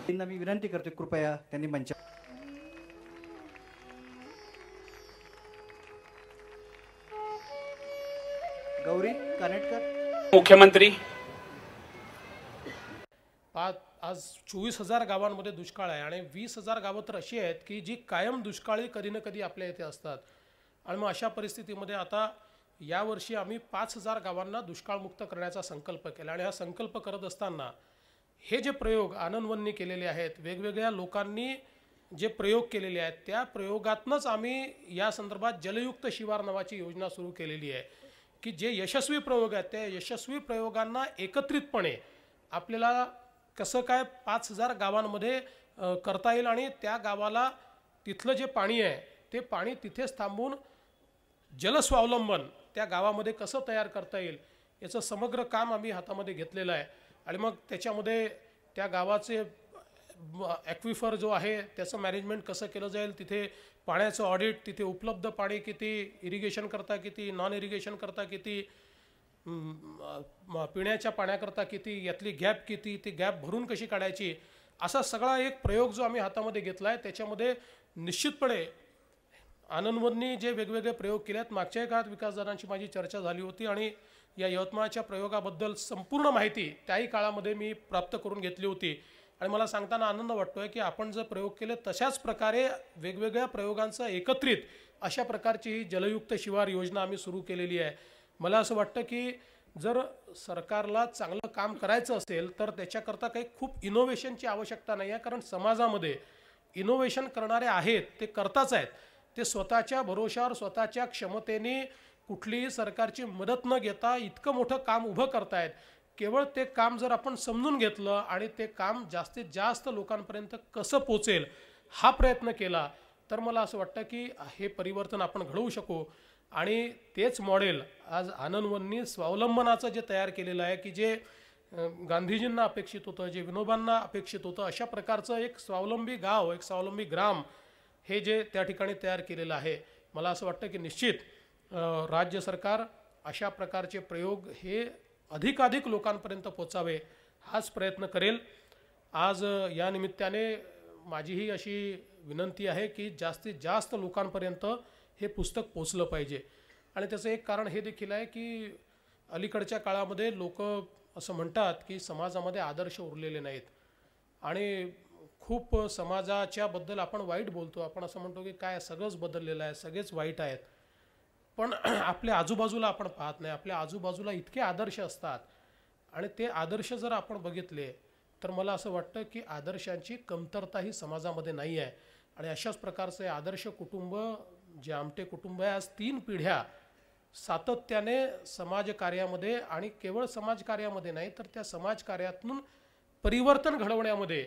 त्यांना मी विनंती करते कृपया त्यांनी मंच गौरी कानेटकर मुख्यमंत्री आज 24,000 गावांमध्ये दुष्काळ आहे आणि 20,000 गावं तर अशी आहेत की जी कायम दुष्काळी कधी ना कधी आपल्या इथे असतात आणि मग अशा परिस्थितीमध्ये आता यावर्षी आम्ही 5,000 गावांना दुष्काळमुक्त करण्याचा संकल्प केला आणि हा संकल्प करत असताना हे जे प्रयोग आनंदवननी केलेले आहेत, वेगवेगळ्या लोकांनी जे प्रयोग केलेले आहेत, त्या प्रयोगातनंच आम्ही या संदर्भात जलयुक्त शिवार नावाची योजना सुरू केलेली आहे की जे यशस्वी प्रयोग आहेत त्या यशस्वी प्रयोगांना एकत्रितपणे आपल्याला कसं काय 5,000 गावांमध्ये करता येईल आणि त्या गावाला तिथलं जे पाणी आहे ते पाणी तिथेच थांबून जलस्वावलंबन त्या गावामध्ये कसं तयार करता येईल याचं समग्र काम आम्ही हातामध्ये घेतलेलं आहे आणि मग त्याच्यामध्ये त्या गावाचे ॲक्विफर जो आहे त्याचं मॅनेजमेंट कसं केलं जाईल, तिथे पाण्याचं ऑडिट, तिथे उपलब्ध पाणी किती, इरिगेशन करता किती, नॉन इरिगेशन करता किती, पिण्याच्या पाण्याकरता किती, यातली गॅप किती, ती गॅप भरून कशी काढायची, असा सगळा एक प्रयोग जो आम्ही हातामध्ये घेतला आहे. त्याच्यामध्ये निश्चितपणे आनंदवननी जे वेगवेगळे प्रयोग केले आहेत, मागच्या काळात विकासदारांची माझी चर्चा झाली होती आणि या यवतमाळच्या प्रयोगाबद्दल संपूर्ण माहिती त्याही काळामध्ये मी प्राप्त करून घेतली होती आणि मला सांगताना आनंद वाटतो आहे की आपण जे प्रयोग केले तशाच प्रकारे वेगवेगळ्या प्रयोगांचं एकत्रित अशा प्रकारची ही जलयुक्त शिवार योजना आम्ही सुरू केलेली आहे. मला असं वाटतं की जर सरकारला चांगलं काम करायचं असेल तर त्याच्याकरता काही खूप इनोव्हेशनची आवश्यकता नाही आहे, कारण समाजामध्ये इनोव्हेशन करणारे आहेत ते करताच आहेत. ते स्वतःच्या भरोशावर स्वतःच्या क्षमतेने कुठलीही सरकारची मदत न घेता इतकं मोठं काम उभं करतायत. केवळ ते काम जर आपण समजून घेतलं आणि ते काम जास्तीत जास्त लोकांपर्यंत कसं पोचेल हा प्रयत्न केला तर मला असं वाटतं की हे परिवर्तन आपण घडवू शकू. आणि तेच मॉडेल आज आनंदवननी स्वावलंबनाचं जे तयार केलेलं आहे की जे गांधीजींना अपेक्षित होतं, जे विनोबांना अपेक्षित होतं, अशा प्रकारचं एक स्वावलंबी गाव, एक स्वावलंबी ग्राम हे जे त्या ठिकाणी तयार केलेलं आहे. मला असं वाटतं की निश्चित राज्य सरकार अशा प्रकारचे प्रयोग हे अधिकाधिक लोकांपर्यंत पोचावे हाच प्रयत्न करेल. आज या निमित्ताने माझीही अशी विनंती आहे की जास्तीत जास्त लोकांपर्यंत हे पुस्तक पोचलं पाहिजे आणि त्याचं एक कारण हे देखील आहे की अलीकडच्या काळामध्ये लोक असं म्हणतात की समाजामध्ये आदर्श उरलेले नाहीत आणि खूप समाजाच्या बद्दल आपण वाईट बोलतो. आपण असं म्हणतो की काय सगळंच बदललेलं आहे, सगळेच वाईट आहेत, पण आपल्या आजूबाजूला आपण पाहत नाही. आपल्या आजूबाजूला इतके आदर्श असतात आणि ते आदर्श जर आपण बघितले तर मला असं वाटतं की आदर्शांची कमतरता ही समाजामध्ये नाही आहे. आणि अशाच प्रकारचे आदर्श कुटुंब जे आमटे कुटुंब आहे आज 3 पिढ्या सातत्याने समाजकार्यामध्ये आणि केवळ समाजकार्यामध्ये नाही तर त्या समाजकार्यातून परिवर्तन घडवण्यामध्ये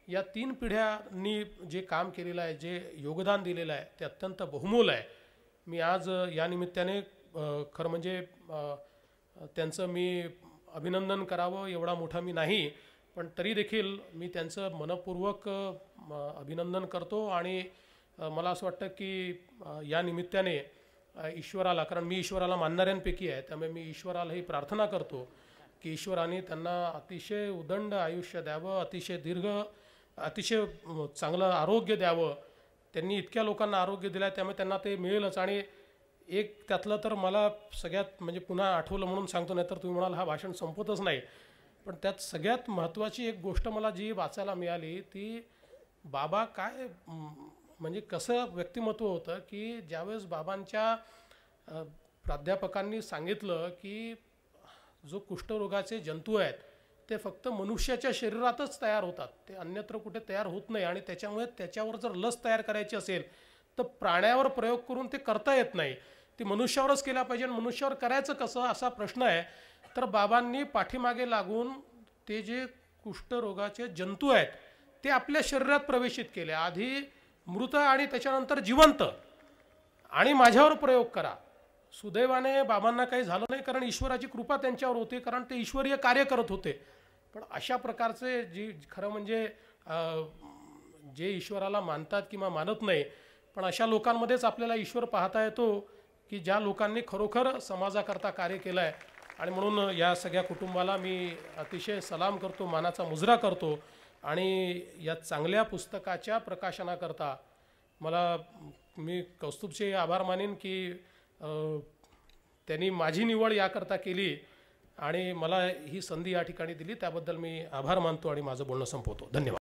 या 3 पिढ्यांनी जे काम केलेलं आहे, जे योगदान दिलेलं आहे ते अत्यंत बहुमोल आहे. मी आज या निमित्ताने खरं म्हणजे त्यांचं मी अभिनंदन करावं एवढा मोठा मी नाही, पण तरी देखील मी त्यांचं मनपूर्वक अभिनंदन करतो आणि मला असं वाटतं की या निमित्ताने ईश्वराला, कारण मी ईश्वराला मानणाऱ्यांपैकी आहे, त्यामुळे मी ईश्वरालाही प्रार्थना करतो की ईश्वराने त्यांना अतिशय उदंड आयुष्य द्यावं, अतिशय दीर्घ, अतिशय चांगलं आरोग्य द्यावं. त्यांनी इतक्या लोकांना आरोग्य दिलं आहे त्यामुळे त्यांना ते मिळेलच. आणि एक त्यातलं तर मला सगळ्यात म्हणजे पुन्हा आठवलं म्हणून सांगतो, नाही तर तुम्ही म्हणाल हा भाषण संपतच नाही, पण त्यात सगळ्यात महत्त्वाची एक गोष्ट मला जी वाचायला मिळाली ती बाबा काय म्हणजे कसं व्यक्तिमत्व होतं की ज्यावेळेस बाबांच्या प्राध्यापकांनी सांगितलं की जो कुष्ठरोगाचे जंतू आहेत ते फक्त मनुष्याच्या शरीरातच तयार होतात, ते अन्यत्र कुठे तयार होत नाही आणि त्याच्यामुळे त्याच्यावर जर लस तयार करायची असेल तर प्राण्यावर प्रयोग करून ते करता येत नाही, ती मनुष्यावरच केला पाहिजे. आणि मनुष्यावर करायचं कसं असा प्रश्न आहे. तर बाबांनी पाठीमागे लागून ते जे कुष्ठरोगाचे जंतू आहेत ते आपल्या शरीरात प्रवेशित केले, आधी मृत आणि त्याच्यानंतर जिवंत, आणि माझ्यावर प्रयोग करा. सुदैवाने बाबांना काही झालं नाही, कारण ईश्वराची कृपा त्यांच्यावर होती, कारण ते ईश्वरीय कार्य करत होते. पण अशा प्रकारचे जी खरं म्हणजे जे ईश्वराला मानतात किंवा मानत नाही, पण अशा लोकांमध्येच आपल्याला ईश्वर पाहता येतो की ज्या लोकांनी खरोखर समाजाकरता कार्य केलं आहे. आणि म्हणून या सगळ्या कुटुंबाला मी अतिशय सलाम करतो, मानाचा मुजरा करतो आणि या चांगल्या पुस्तकाच्या प्रकाशनाकरता मी कौस्तुभचे आभार मानेन की त्यांनी माझी निवड याकरता केली आणि मला ही संधी या ठिकाणी दिली, त्याबद्दल मी आभार मानतो आणि माझं बोलणं संपवतो. धन्यवाद.